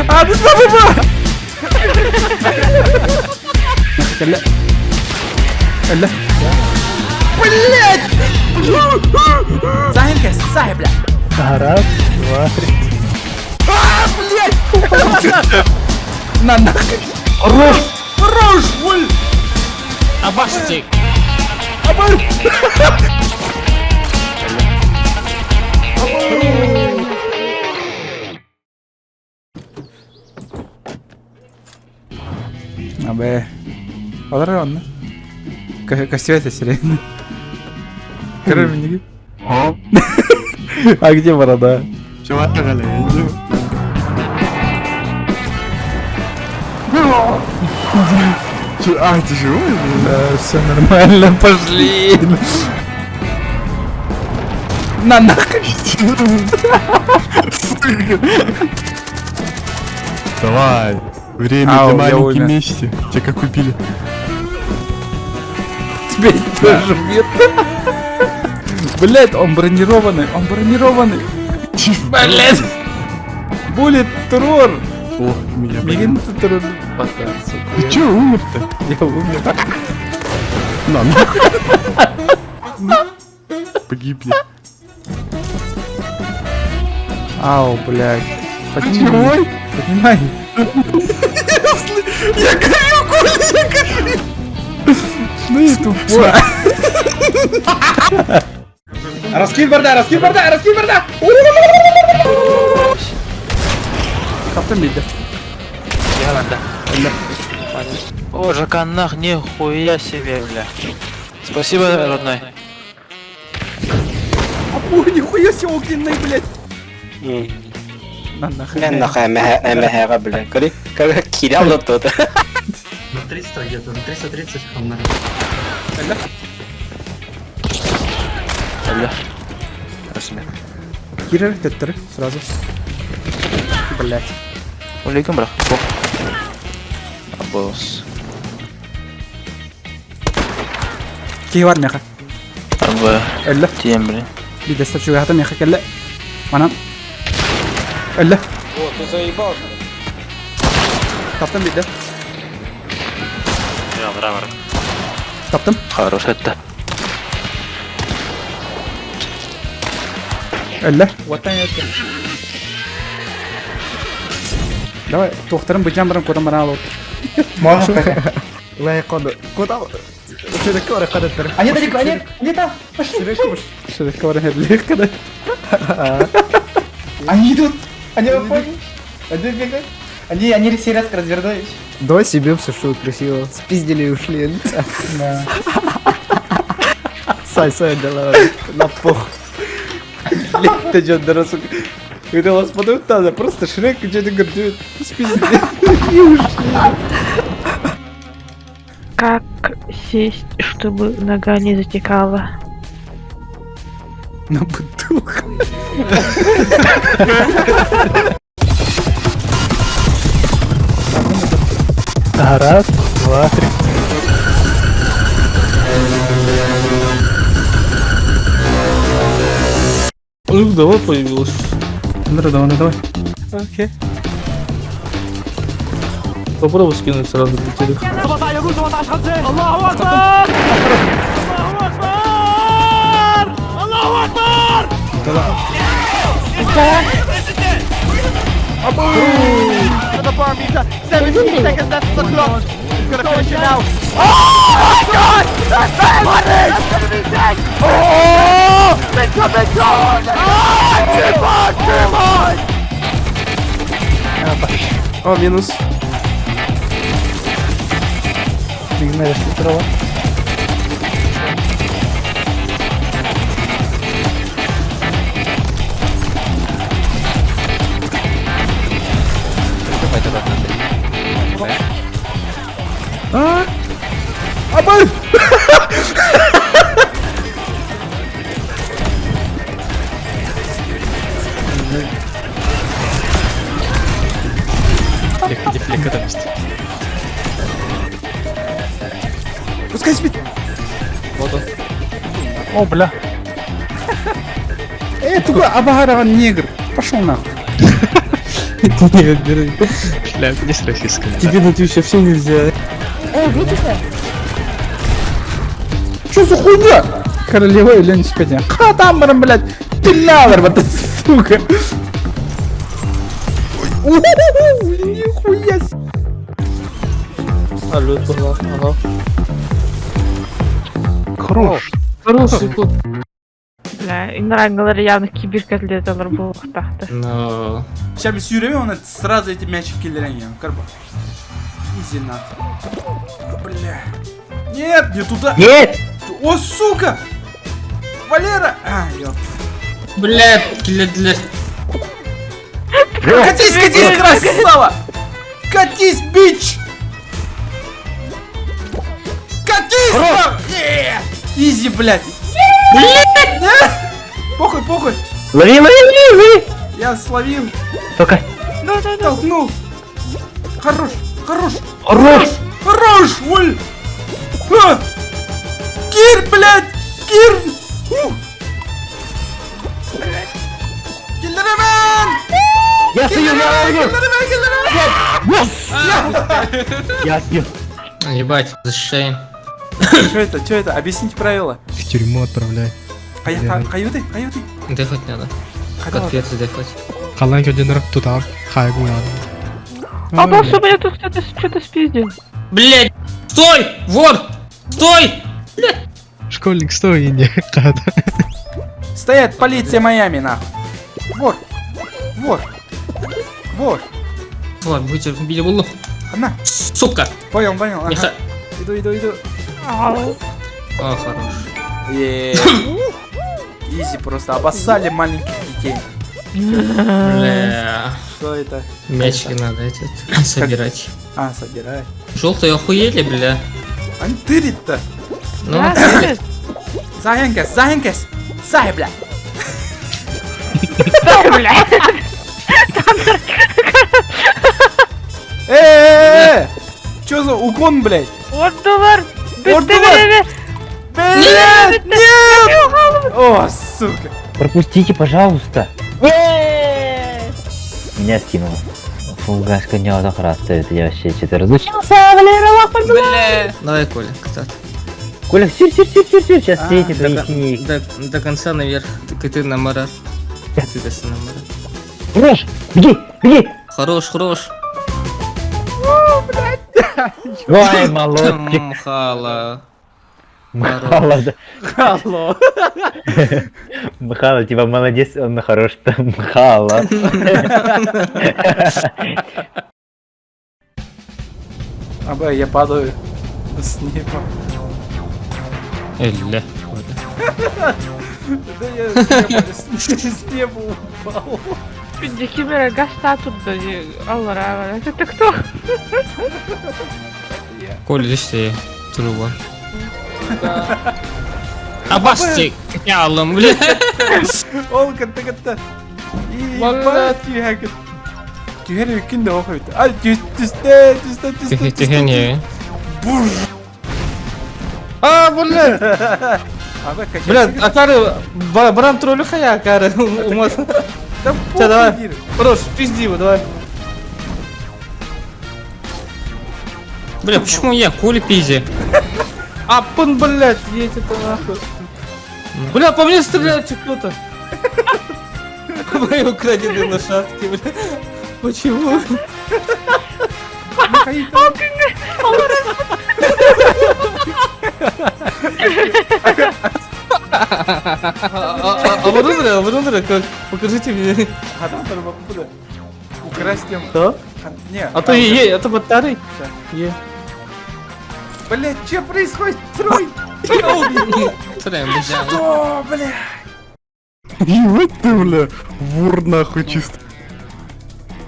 А, ты забыла! لا لا блять! Сахим кэс, сахим, бля! Раз, два, три. Блять! На нахуй! Рожь! Рожь, воль! Абашстик. Абар! Абе. Олар онна. Костюм серийный. Короче, а где борода? Чего ты А, ты живой? Да, все нормально, пошли. На нахуй. Давай. Время Ау, для я маленькой умер. мести. Тебя как купили? Тебя тоже бьет. Блять, он бронированный, он бронированный. Блять. Булит террор. О, меня Мигин террор. Ты чё умер-то? Я умер. На, нахуй. Погибли. Ау, блять. Живой? Поднимай. Я горю, Коля, я горю. Ну и тупой. Раскинь борда, раскинь борда, раскинь борда. Каптан бейді. Яганда. О, Жаканнах, нихуя себе, бля. Спасибо, родной. Ой, нихуя себе огненный, блядь. На нахуй. Мен нахуй МХ блин. Как кирял тут. На 300 где-то, на 330 он, наверное. Бля. Расмер. Кирер, теттер, сразу. Блядь. Улейкам, брат. Босс. Кей var meha. Абба. Элла. Тем, бля. Bir destek şu hayata meha kelle. Anam. Элла. О, ты заебал. Kaptan bir de. Я бравар. Kaptım. Хорош это. Элла. Ватан yetti. Давай, tohtarım bıcam bıram kodam bana al. Можно пока? Лайкоду. Куда? Широко ракада тер. Они далеко, они там. Şurada kavara herliğe kadar. Они идут. Они поняли. Они бегают. Они все резко развернулись. Давай себе все, что красиво. Спиздили и ушли. Сай, давай. На пох. Ты чё, доросок? Это вас подают надо, просто Шрек что-то гордюет. Спиздили. И ушли. Как сесть, чтобы нога не затекала? На бутылку. Раз, два, три. Ну, давай появилась. Давай. Окей. Попробуй скинуть сразу для телех. О, минус. Фигня, если трава. Абай! Пускай спит. О, бля. такой обогаран негр. Пошел нахуй. Нет, бери. Бля, не с российским. Тебе на Twitch вообще нельзя. Что за хуйня? Королева или не спятя? Хатамбаром, блядь. Ты навер, вот эта сука. Нихуя себе. Алло, была. Ага. Хорош. Хороший кот. Бля, инрангалар явно киберкотлеталар был тахта. Но... Сейчас без Юрия, он сразу эти мячики киллереньем. Карба. Изи нахуй. Бля. Нет, не туда. Нет! О, сука! Валера! А, ёп. Бля, для... Катись, катись, красава! Катись, бич! Катись! Е! Изи, блядь! Блядь! Похуй, похуй! Лови, лови, лови! Я словил, Только. толкнул! Хорош, хорош! Хорош! Хорош! Ой! А! Кир, блядь! Кир! Киллермен! Я стою, я Киллермен! Я стою. Ебать, защищаем. Что это? Что это? Объясните правила. В тюрьму отправляй. Каюты? Каюты? Дефать надо. Конфеты дефать. Қалай кеденрак тутам. Хайгу А просто у меня тут кто-то что-то спиздил. Блять! Стой! Вор! Стой! Школьник стой не када. Стоять, полиция Майами, нахуй. Вор! Вор! Вор! Вор, вытер, били булу. Одна. Сука! Понял, понял. Ага. Миха. Иду. О, хорош. Изи просто. Обоссали маленьких детей. Бля. Что это? Мячики надо этот собирать. А, собирай. Желтые охуели, бля. Антырит-то. Ну, Да, привет. Загенкес. Сай, бля. Бля. Чё за угон, блядь? Ордувар. Ордувар. Блядь, нет! О, сука. Пропустите, пожалуйста. Меня скинуло. Фулгаска не autoхраста, это я вообще что-то разучился. бля. Давай, Коля, кстати. Коля, сир, сейчас все эти твои До, синие. до конца наверх. Ты на марар. Ты на марар. Хорош, беги. Хорош, хорош. Ой, молодчик. Мхала. Махала, да. Алло. Махала, типа молодец, он хорош, там Махала. Абай, я падаю с неба. Эля. Да я с неба упал. Дикимера гаста тут Аллара. Это кто? Коля, здесь ты труба. Абасти калым, бля. Олка, ты-то. Ебать, тихо. Тихо, кино охует. А, тисте. Тихо, не. А, блядь! Абай, качай. Блядь, а кары... Баран троллю хая, кары. Умаз. Да Всё, давай. похуй, Ира. Хорош, пизди его, давай. Бля, почему я? Коля пизи. А, пон, блядь, едь это нахуй. Бля, по мне стреляют кто-то. Мои украденные лошадки, бля. Почему? А вот он, как? Покажите мне. А там откуда? Украсть тем. Что? Не. А то ей, это батарей. Е. Блять, что происходит? Трой! Трем, бля. О, бля! Ебать ты, бля. Вор нахуй чисто.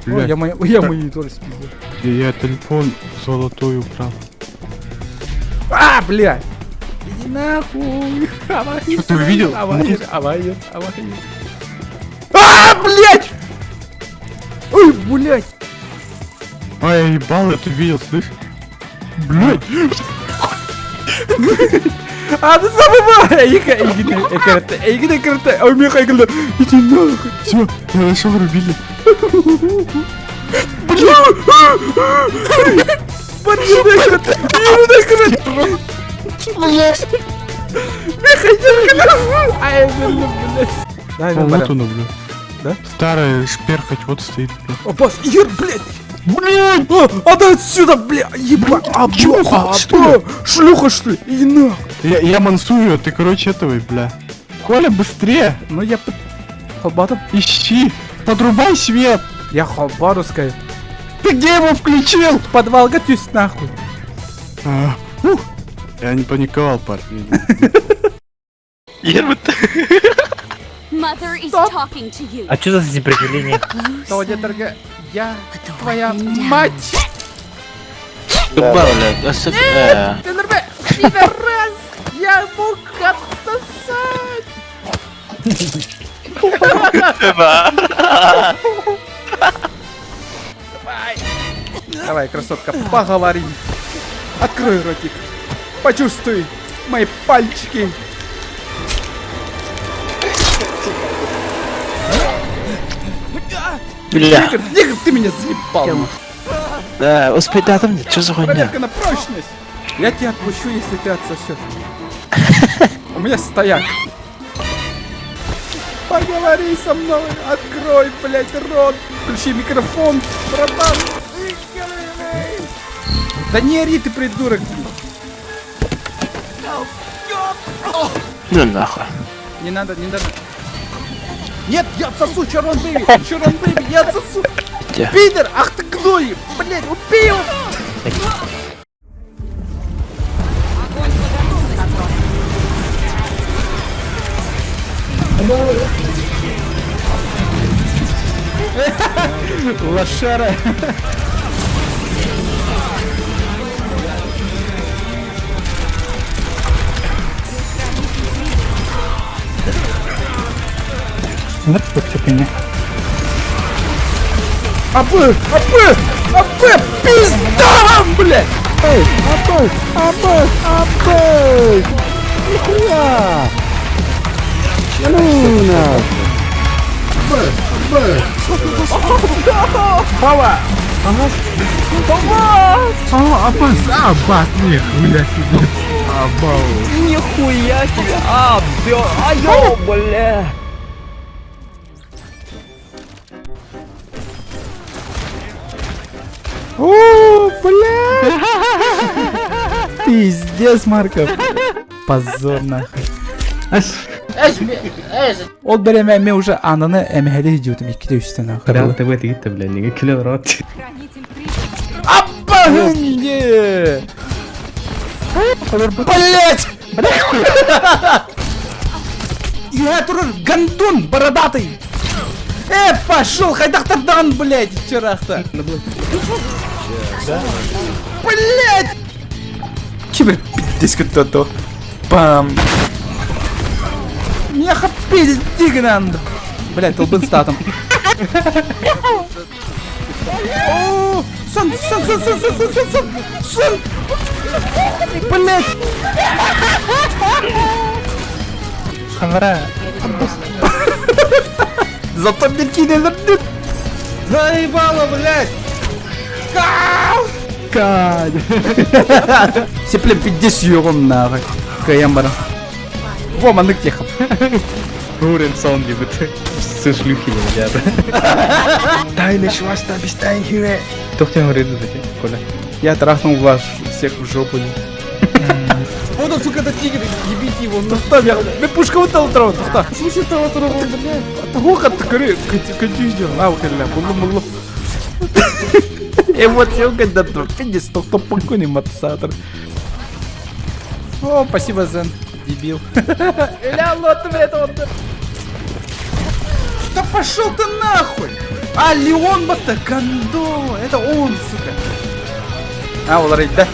Ой, я монитор спиздил. Я телефон золотой украл. А, бля! Иди нахуй! Что ты увидел? Авария. А, блять! Ой, блять! А, я ебал, это видел, слышь? Блять! Ады забывай! Эйгине крыты! А у меня хайгл! Иди нахуй! Все, я нашел рубили. Подъебай крыты! Ебаный крыты! Миха, иди нахуй! Ай, блядь! Дай, Вот блядь. он, блядь. Да? Старая шперхоть вот стоит, блядь. О, босс, Ир, блядь! Блядь! Отдай отсюда, блядь! Еба! Шлюха, что ли? Иди нахуй! Я мансую, а ты, короче, этого, бля. Коля, быстрее! Ну я Холбатов? Ищи! Подрубай свет! Я Холбатовская. Ты где его включил? В подвал готовься нахуй. Я не паниковал, парень. Mother is talking to you. А что за сопротивление? Сегодня, дорогая, я твоя мать! Пидорбе! Пидорас! Я мог отсосать! Давай, красотка, поговорим. Открой ротик. Почувствуй мои пальчики. Бля. Игорь, ты меня заебал. Да, успей, да, там что за хуйня? Проверка на прочность. Я тебя отпущу, если ты отсосешь. У меня стояк. Поговори со мной. Открой, блядь, рот. Включи микрофон, братан. Да не ори ты, придурок. Ну нахуй. Не надо, не надо. Нет, я отсосу, Чарон Бэйби, я отсосу. Где? Пидор, ах ты гной, блядь, убей его. Лошара. Вот что фигня. АП, пизда, блядь. Эй, АП. Нихуя. Луна. Пава. Нихуя себе! Айо, бля! О, бля. Пиздец, Марков. Позор нахуй. Ол береме мен уже ананы эмхеле идиотум 2'de 3'te нахуй. Realte bu eti gitti, bля, не кило рот. Аппахнди! Блять! Я турur гандун бородатый! Пошел, хайдахтардан, блять, вчера-то! Блять! Кибер пиздец-то. Пам! Неха пиздигнанд! Блять, толбын статом. Сон! Блять! Хамара. Зато бикини заебало, блять! Кад! Сепле 50 euro нахуй. Каямбара. Во, маннык техом. Урен сон gibi. Сын шлюхи ya. Тайны шваста бистайн хире. Тоқтен ұреді бәте, Коля. Я трахнул вас всех в жопу. Вот он, сука, этот тигр, ебите его, ну что, я пушка вот того трава, что? Слушай, того трава, блядь. Того как-то контюждер, на ухилля, булу. Эмоции, когда то, пиздец, то покойный мотосатор. О, спасибо, Зен, дебил. Ля, лот это. Да пошел ты нахуй! А, Леон бата, гандо, это он, сука. А, олар да.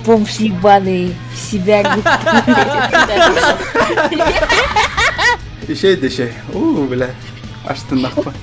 Бомж ебаный, в себя не Еще. Бля, аж ты нахуй.